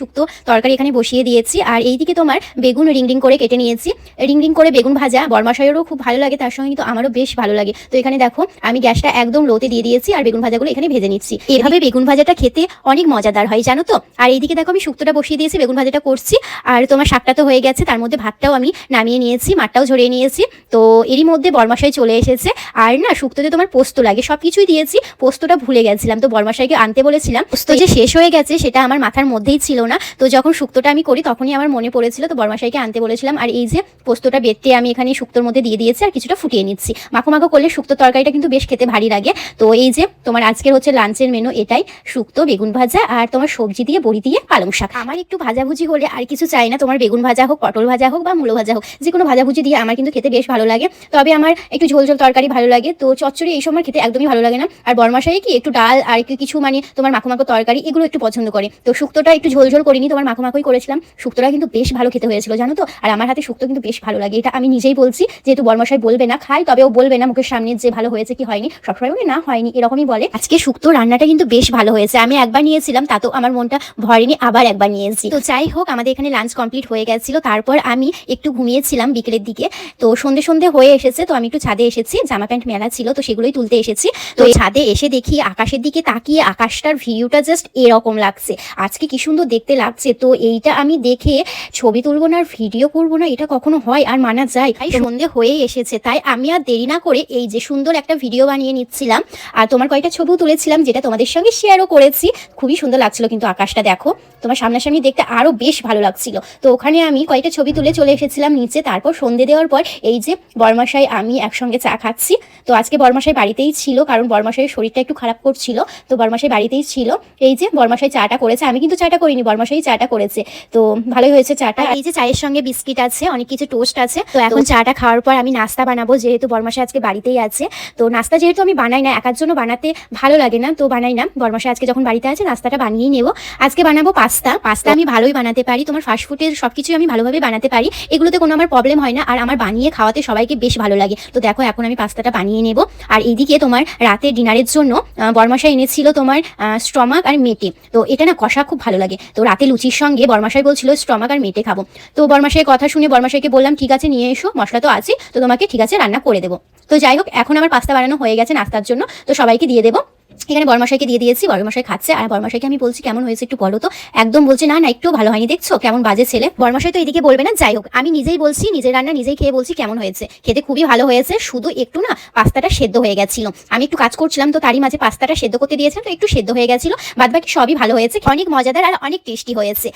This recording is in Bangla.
শুক্তো তরকারি এখানে বসিয়ে দিয়েছি। আর এইদিকে তোমার বেগুন রিং রিং করে কেটে নিয়েছি। রিং রিং করে বেগুন ভাজা বরমাশাইয়েরও খুব ভালো লাগে, তার সঙ্গে কিন্তু আমারও বেশ ভালো লাগে। তো এখানে দেখো আমি গ্যাসটা একদম লোতে দিয়ে দিয়েছি আর বেগুন ভাজাগুলো এখানে ভেজে নিচ্ছি। এভাবে বেগুন ভাজাটা খেতে অনেক মজাদার হয় জানো তো। আর এইদিকে দেখো আমি শুক্তোটা বসিয়ে দিয়েছি, বেগুন ভাজাটা করছি। আর তোমার শাকটা তো হয়ে গেছে, তার মধ্যে ভাতটাও আমি নামিয়ে নিয়েছি, মাঠটাও ঝরিয়ে নিয়েছি। তো এরই মধ্যে বরমাশাই চলে এসেছে। আর না শুক্তোতে তোমার পোস্ত লাগে, সবকিছুই দিয়েছি, পোস্তটা ভুলে গেছিলাম। তো বরমাশাইকে আনতে বলেছিলাম, পোস্ত যে শেষ হয়ে গেছে সেটা আমার মাথার মধ্যেই ছিল না। তো যখন শুক্তোটা আমি করি তখনই আমার মনে পড়েছিল, তো বরমাশাইকে আনতে বলেছিলাম। আর এই যে পোস্তটা বেটে আমি এখানে শুক্তোর মধ্যে দিয়ে দিয়েছি আর কিছুটা ফুটিয়ে নিচ্ছি। মাখো মাখো করলে শুক্তো তরকারিটা কিন্তু বেশ খেতে ভারী লাগে। তো এই যে তোমার আজকের হচ্ছে লাঞ্চের মেনু এটাই, শুক্তো, বেগুন ভাজা আর তোমার সবজি দিয়ে বড়ি দিয়ে পালং শাক। আমার একটু ভাজাভুজি হলে আর কিছু চাই না, তোমার বেগুন ভাজা হোক, পটল ভাজা হোক বা মূলো ভাজা হোক, যে কোনো ভাজাভুজি দিয়ে আমার কিন্তু খেতে বেশ ভালো লাগে। তবে আমার একটু ঝোল ঝোল তরকারি ভালো লাগে, তো চচ্চড়ি এই সময় খেতে একদমই ভালো লাগে না। আর বরমাশাই কি একটু ডাল আর কিছু মানে তোমার মাখো মাখো তরকারি এগুলো একটু পছন্দ করে। তো শুক্তোটা একটু ঝোল ঝোল করিনি, তোমার মাখো মাখোই করেছিলাম। শুক্তোটা কিন্তু বেশ ভালো খেতে হয়েছিল জানো তো। আর আমার হাতে শুক্তো কিন্তু বেশ ভালো লাগে, এটা আমি নিজেই বলছি। যেহেতু বরমাশাই বলবে না খাই, তবে ও বলবে না মুখের সামনে যে ভালো হয়েছে কি হয়নি, সবসময় বলে না হয়নি এরকমই বলে। আজকে শুক্তো রান্নাটা কিন্তু বেশ ভালো হয়েছে। আমি একবার নিয়েছিলাম তাতেও আমার মনটা ভরেনি, আবার একবার নিয়েছি। তো যাই হোক আমাদের এখানে লাঞ্চ কমপ্লিট হয়ে গেছিল। তারপর আমি একটু ঘুমিয়েছিলাম বিকেলের দিকে। তো সন্ধে সন্ধে হয়ে এসেছে, তো আমি একটু ছাদে এসেছি, জামা প্যান্ট মেলা ছিল তো সেগুলোই তুলতে এসেছি। তো ছাদে এসে দেখি আকাশের দিকে তাকিয়ে আকাশটার ভিউটা জাস্ট এরকম লাগছে, আজকে কি সুন্দর দেখতে লাগছে। তো এইটা আমি দেখে ছবি তুলবো না আর ভিডিও করবো না, এটা কখনো হয় আর মানা যায়? তাই সন্ধে হয়ে এসেছে, তাই আমি আর দেরি না করে এই যে সুন্দর একটা ভিডিও বানিয়ে নিচ্ছিলাম। আর তোমার কয়েকটা ছবিও তুলেছিলাম, যেটা তোমাদের সঙ্গে শেয়ারও করেছি। খুবই সুন্দর লাগছিল কিন্তু আকাশটা দেখো, তোমার সামনাসামনি দেখতে আরো বেশ ভালো লাগছিল। তো ওখানে আমি কয়েকটা ছবি তুলে চলে এসেছিলাম নিচে। তারপর সন্ধে দেওয়ার পর এই যে বরমাশাই আমি একসঙ্গে চা খাচ্ছি। তো আজকে বরমাশাই বাড়িতেই ছিল, কারণ বরমাশাইয়ের শরীরটা একটু খারাপ করছিল, তো বরমাশাই বাড়িতেই ছিল। এই যে বরমাশাই চাটা করেছে, আমি কিন্তু চাটা করিনি, বরমাশাই চাটা করেছে। তো ভালোই হয়েছে চাটা। এই যে চায়ের সঙ্গে বিস্কিট আছে, অনেক কিছু টোস্ট আছে। তো এখন চাটা খাওয়ার পর আমি নাস্তা বানাবো, যেহেতু বরমাশাই আজকে বাড়িতেই আছে। তো নাস্তা যেহেতু আমি বানাই না, একার জন্য বানাতে ভালো লাগে না, তো বানাই না। বরমাশাই আজকে যখন বাড়িতে আছে নাস্তাটা বানিয়েই নেবো। আজকে বানাবো পাস্তা। পাস্তা আমি ভালোই বানাতে পারি, তোমার ফাস্টফুডের সবকিছু আমি ভালোভাবে বানাতে পারি, এগুলোতে কোনো আমার প্রবলেম হয় না। আর আমার বানিয়ে খাওয়াতে সবাইকে বেশ ভালো লাগে। তো দেখো এখন আমি পাস্তাটা বানিয়ে নেব। আর এইদিকে তোমার রাতে ডিনারের জন্য বরমাশাই এনেছিল তোমার স্টমাক আর মেটে। তো এটা না কষা খুব ভালো লাগে। তো রাতে লুচির সঙ্গে বরমাশাই বলছিল স্টমাক আর মেটে খাবো। তো বরমাশাইয়ের কথা শুনে বরমাশাইকে বললাম ঠিক আছে নিয়ে এসো, মশলা তো আছে, তো তোমাকে ঠিক আছে রান্না করে দেবো। তো যাই হোক এখন আমার পাস্তা বানানো হয়ে গেছে নাস্তার জন্য, তো সবাইকে দিয়ে দেবো। এখানে বরমাশাইকে দিয়ে দিয়েছি, বরমাশাই খাচ্ছে। আর বরমাশাইকে আমি বলছি কেমন হয়েছে একটু বলো তো, একদম বলছে না না একটু ভালো হয়নি, দেখছো কেমন বাজে ছেলে। বরমাশাই তো এদিকে বলবে না, যাই হোক আমি নিজেই বলছি, নিজের রান্না নিজেই খেয়ে বলছি কেমন হয়েছে। খেতে খুবই ভালো হয়েছে, শুধু একটু না পাস্তাটা সেদ্ধ হয়ে গেছিল। আমি একটু কাজ করছিলাম তো তারই মাঝে পাস্তাটা সেদ্ধ করতে দিয়েছিলাম, তো একটু সেদ্ধ হয়ে গেছিল, বাদ বাকি সবই ভালো হয়েছে, অনেক মজাদার আর অনেক টেস্টি হয়েছে।